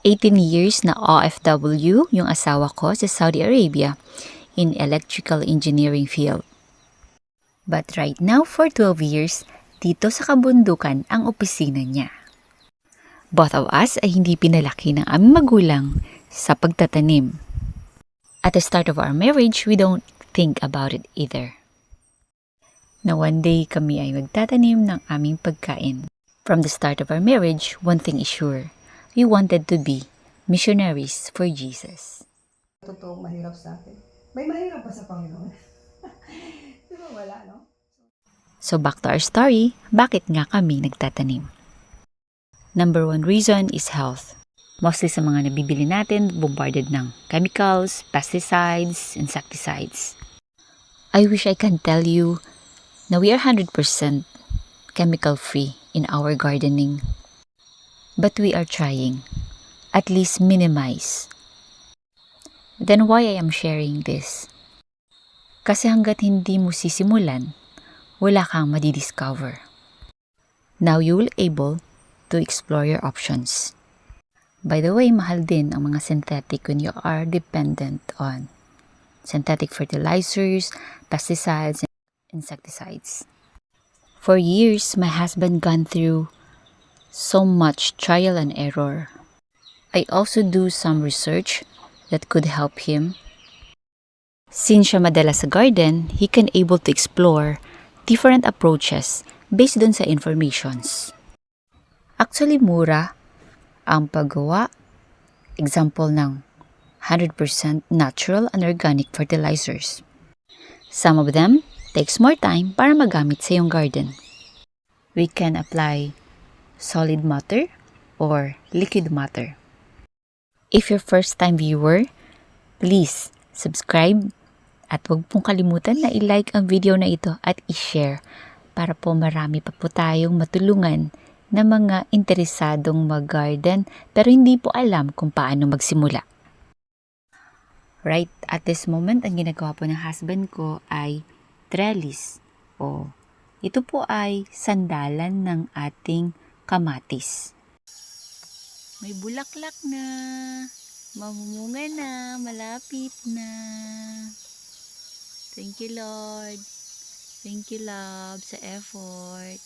18 years na OFW yung asawa ko sa Saudi Arabia in electrical engineering field. But right now, for 12 years, dito sa kabundukan ang opisina niya. Both of us ay hindi pinalaki ng aming magulang sa pagtatanim. At the start of our marriage, we don't think about it either. Na one day kami ay magtatanim ng aming pagkain. From the start of our marriage, one thing is sure. We wanted to be missionaries for Jesus. Totoong mahirap sa atin. May mahirap pa sa Panginoon. Pero wala, no? So back to our story, bakit nga kami nagtatanim? Number one reason is health. Mostly sa mga nabibili natin, bombarded ng chemicals, pesticides, insecticides. I wish I can tell you na we are 100% chemical-free in our gardening. But we are trying, at least minimize. Then why I am sharing this? Kasi hanggat hindi mo sisimulan, wala kang madidiscover. Now you will able to explore your options. By the way, mahal din ang mga synthetic when you are dependent on synthetic fertilizers, pesticides, and insecticides. For years, my husband gone through so much trial and error. I also do some research that could help him. Since siya madala sa garden, he can able to explore different approaches based dun sa informations. Actually, mura ang paggawa, example ng 100% natural and organic fertilizers. Some of them takes more time para magamit sa iyong garden. We can apply solid matter or liquid matter. If you're first-time viewer, please subscribe at huwag pong kalimutan na i-like ang video na ito at i-share para po marami pa po tayong matulungan na mga interesadong mag-garden pero hindi po alam kung paano magsimula. Right at this moment, ang ginagawa po ng husband ko ay trellis o ito po ay sandalan ng ating kamatis. May bulaklak na, mamumunga na, malapit na. Thank you, Lord. Thank you, love, sa effort.